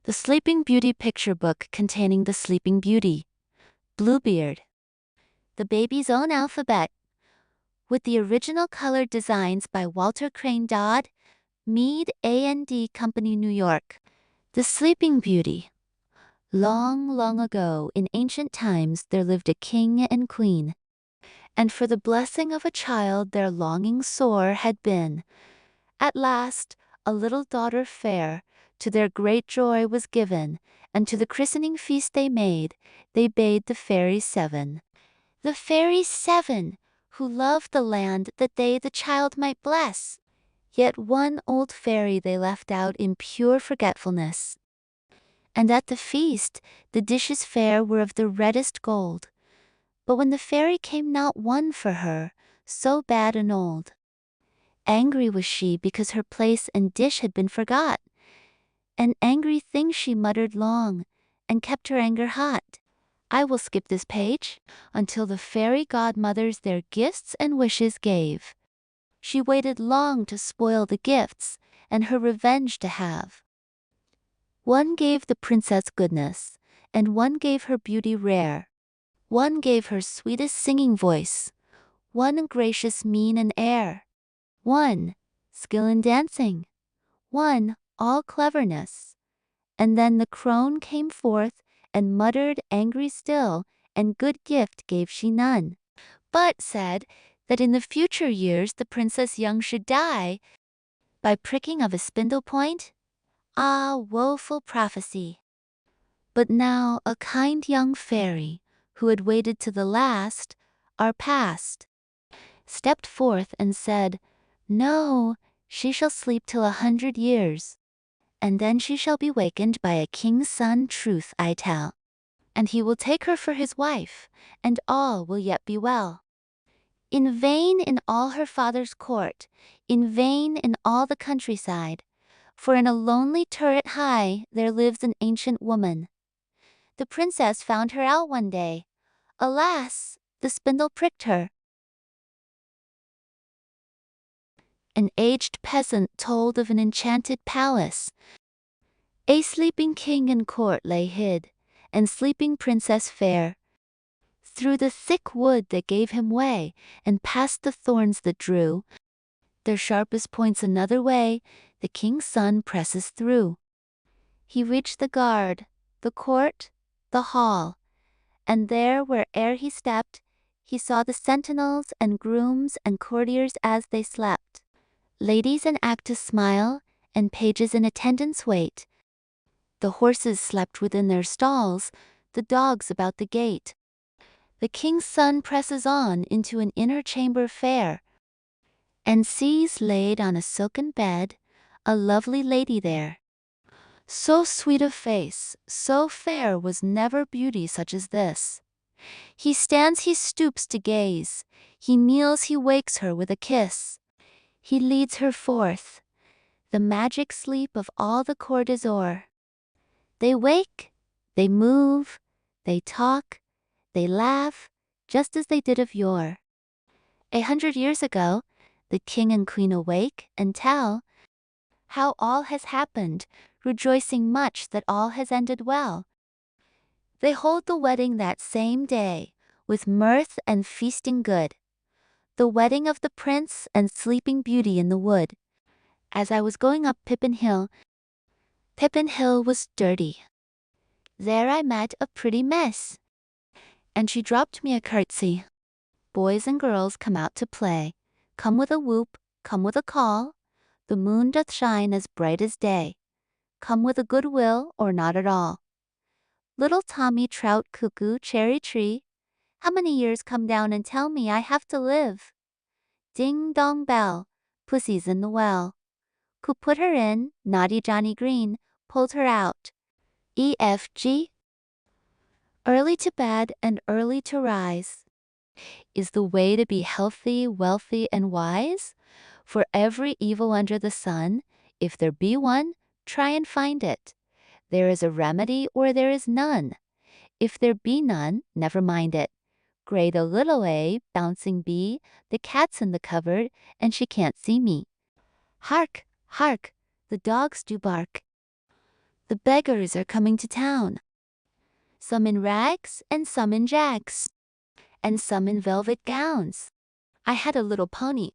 The Sleeping Beauty picture book containing the Sleeping Beauty. Bluebeard. The Baby's Own Alphabet. With the original colored designs by Walter Crane Dodd, Mead A&D Company, New York. The Sleeping Beauty. Long, long ago, in ancient times, there lived a king and queen. And for the blessing of a child their longing sore had been. At last, a little daughter fair, to their great joy was given, and to the christening feast they made, they bade the fairies 7. The fairies 7, who loved the land that they the child might bless. Yet one old fairy they left out in pure forgetfulness. And at the feast, the dishes fair were of the reddest gold. But when the fairy came not one for her, so bad and old. Angry was she because her place and dish had been forgot. An angry thing she muttered long, and kept her anger hot. I will skip this page, until the fairy godmothers their gifts and wishes gave. She waited long to spoil the gifts, and her revenge to have. One gave the princess goodness, and one gave her beauty rare. One gave her sweetest singing voice, one gracious mien and air. One, skill in dancing, one, all cleverness. And then the crone came forth, and muttered angry still, and good gift gave she none. But said, that in the future years the princess young should die, by pricking of a spindle point? Ah, woeful prophecy! But now a kind young fairy, who had waited to the last, our past, stepped forth and said, no, she shall sleep till 100 years. And then she shall be wakened by a king's son, truth I tell. And he will take her for his wife, and all will yet be well. In vain in all her father's court, in vain in all the countryside, for in a lonely turret high there lives an ancient woman. The princess found her out one day. Alas, the spindle pricked her. An aged peasant told of an enchanted palace. A sleeping king in court lay hid, and sleeping princess fair. Through the thick wood that gave him way, and past the thorns that drew their sharpest points another way, the king's son presses through. He reached the guard, the court, the hall, and there where'er he stepped, he saw the sentinels and grooms and courtiers as they slept. Ladies in act to smile, and pages in attendance wait. The horses slept within their stalls, the dogs about the gate. The king's son presses on into an inner chamber fair, and sees laid on a silken bed, a lovely lady there. So sweet of face, so fair was never beauty such as this. He stands, he stoops to gaze, he kneels, he wakes her with a kiss. He leads her forth. The magic sleep of all the court is o'er. They wake, they move, they talk, they laugh, just as they did of yore. 100 years ago, the king and queen awake and tell how all has happened, rejoicing much that all has ended well. They hold the wedding that same day, with mirth and feasting good. The wedding of the prince and sleeping beauty in the wood. As I was going up Pippin Hill was dirty. There I met a pretty miss, and she dropped me a curtsy. Boys and girls come out to play, come with a whoop, come with a call. The moon doth shine as bright as day. Come with a good will or not at all. Little Tommy Trout Cuckoo Cherry Tree, how many years come down and tell me I have to live? Ding dong bell, pussy's in the well. Who put her in? Naughty Johnny Green pulled her out. EFG. Early to bed and early to rise is the way to be healthy, wealthy, and wise. For every evil under the sun, if there be one, try and find it. There is a remedy or there is none. If there be none, never mind it. Grade a little A, bouncing B, the cat's in the cupboard, and she can't see me. Hark, hark, the dogs do bark. The beggars are coming to town. Some in rags and some in jags, and some in velvet gowns. I had a little pony.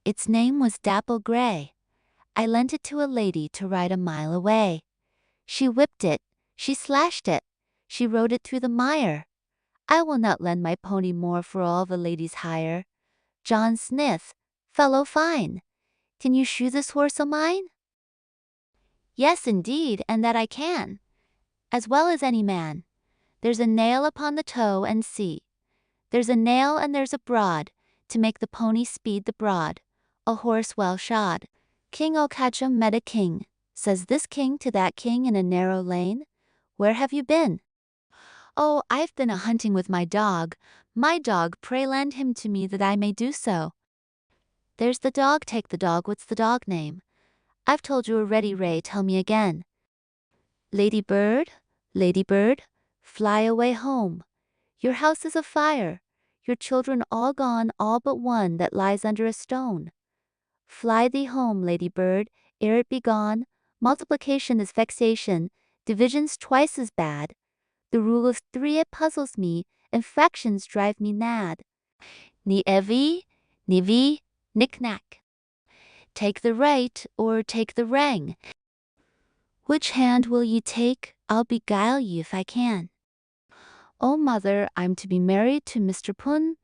Its name was Dapple Gray. I lent it to a lady to ride a mile away. She whipped it, she slashed it, she rode it through the mire. I will not lend my pony more for all the lady's hire. John Smith, fellow fine, can you shoe this horse o' mine? Yes, indeed, and that I can, as well as any man. There's a nail upon the toe, and see. There's a nail and there's a broad, to make the pony speed the broad, a horse well shod. King Okacham met a king. Says this king to that king in a narrow lane, "Where have you been?" "Oh, I've been a hunting with my dog. My dog, pray lend him to me that I may do so." "There's the dog, take the dog, what's the dog name?" "I've told you already, Ray, tell me again." Lady bird, fly away home. Your house is afire, your children all gone, all but one that lies under a stone. Fly thee home, lady bird, ere it be gone. Multiplication is vexation, division's twice as bad. The rule of 3 it puzzles me, and fractions drive me mad. Ni evi, ni vi, knick-knack. Take the right, or take the wrang. Which hand will ye take? I'll beguile ye if I can. Oh, mother, I'm to be married to Mr. Pun,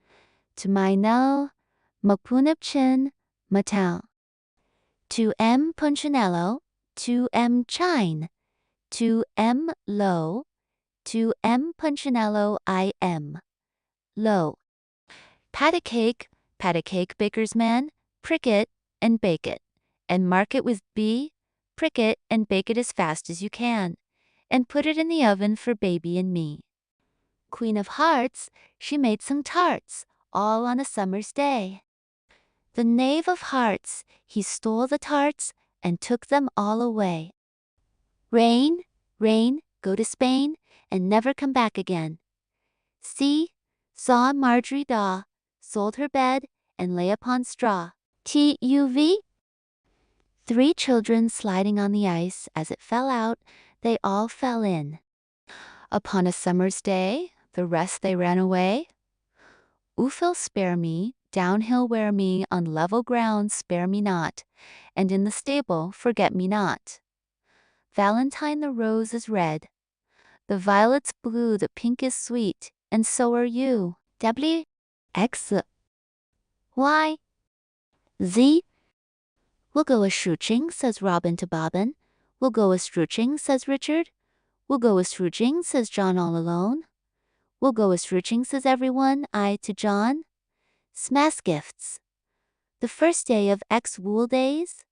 to my Nell, Mapunipchin, Matau. To M. Punchinello, to M. Chine, to M. Low, to M. Punchinello I M. Low. Pat a cake, baker's man, prick it, and bake it, and mark it with B, prick it, and bake it as fast as you can, and put it in the oven for baby and me. Queen of Hearts, she made some tarts, all on a summer's day. The Knave of Hearts, he stole the tarts, and took them all away. Rain, rain, go to Spain, and never come back again. See, saw Marjorie Daw, sold her bed, and lay upon straw. TUV? 3 children sliding on the ice, as it fell out, they all fell in. Upon a summer's day, the rest they ran away. Ufil spare me, downhill wear me, on level ground spare me not, and in the stable forget me not. Valentine the rose is red, the violet's blue, the pink is sweet, and so are you. W X Y Z. We'll go a-shooching, says Robin to Bobbin. We'll go a-strooching, says Richard. We'll go a-strooching, says John all alone. We'll go a-strooching, says everyone, I to John. Smass gifts. The first day of X-Wool days,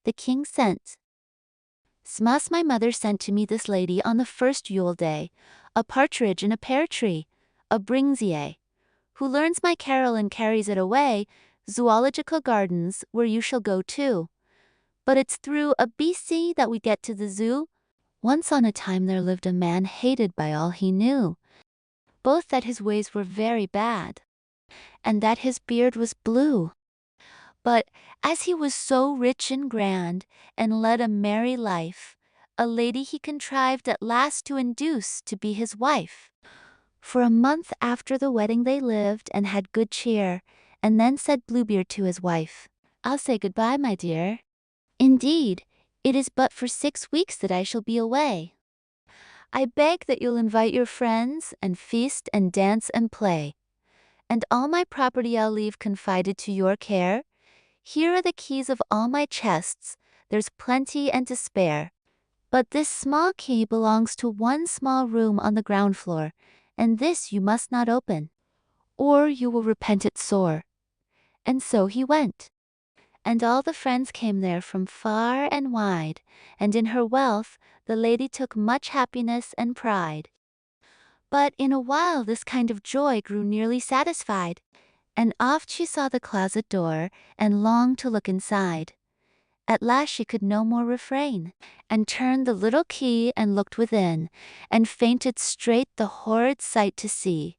the king sent. Smass my mother sent to me this lady on the first Yule day, a partridge in a pear tree, a bringsier, who learns my carol and carries it away, zoological gardens, where you shall go too. But it's through a BC that we get to the zoo. Once on a time there lived a man hated by all he knew, both that his ways were very bad, and that his beard was blue. But as he was so rich and grand, and led a merry life, a lady he contrived at last to induce to be his wife. For a month after the wedding they lived and had good cheer, and then said Bluebeard to his wife, "I'll say goodbye, my dear. Indeed, it is but for 6 weeks that I shall be away. I beg that you'll invite your friends, and feast and dance and play. And all my property I'll leave confided to your care. Here are the keys of all my chests, there's plenty and to spare. But this small key belongs to one small room on the ground floor, and this you must not open, or you will repent it sore." And so he went. And all the friends came there from far and wide, and in her wealth the lady took much happiness and pride. But in a while this kind of joy grew nearly satisfied, and oft she saw the closet door, and longed to look inside. At last she could no more refrain, and turned the little key and looked within, and fainted straight the horrid sight to see.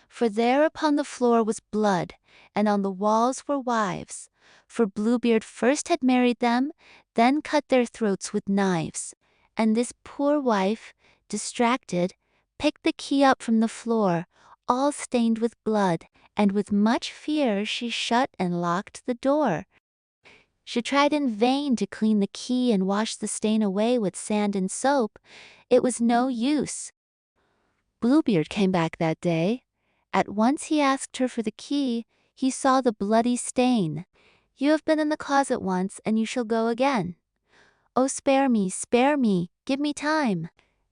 For there upon the floor was blood, and on the walls were wives, for Bluebeard first had married them, then cut their throats with knives. And this poor wife, distracted, picked the key up from the floor, all stained with blood, and with much fear she shut and locked the door. She tried in vain to clean the key and wash the stain away with sand and soap. It was no use. Bluebeard came back that day. At once he asked her for the key. He saw the bloody stain. "You have been in the closet once, and you shall go again. Oh, spare me, give me time,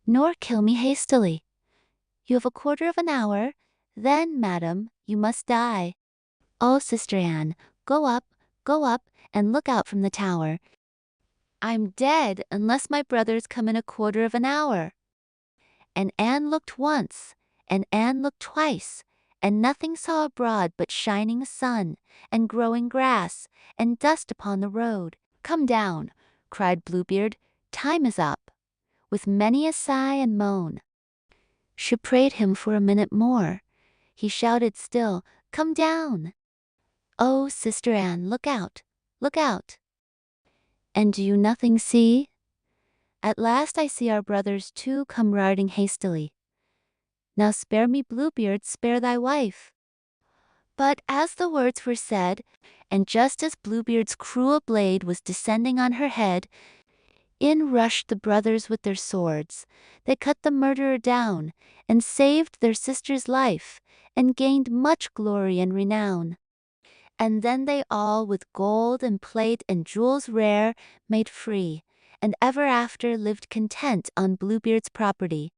nor kill me hastily. You have a quarter of an hour, then, madam, you must die. Oh, Sister Anne, go up, and look out from the tower. I'm dead unless my brothers come in a quarter of an hour." And Anne looked once, and Anne looked twice, and nothing saw abroad but shining sun, and growing grass, and dust upon the road. "Come down," cried Bluebeard, "time is up," with many a sigh and moan. She prayed him for a minute more. He shouted still, "Come down." "Oh, Sister Anne, look out, look out." "And do you nothing see?" "At last I see our brothers too come riding hastily. Now spare me, Bluebeard, spare thy wife." But as the words were said, and just as Bluebeard's cruel blade was descending on her head, in rushed the brothers with their swords. They cut the murderer down, and saved their sister's life, and gained much glory and renown. And then they all with gold and plate and jewels rare made free, and ever after lived content on Bluebeard's property.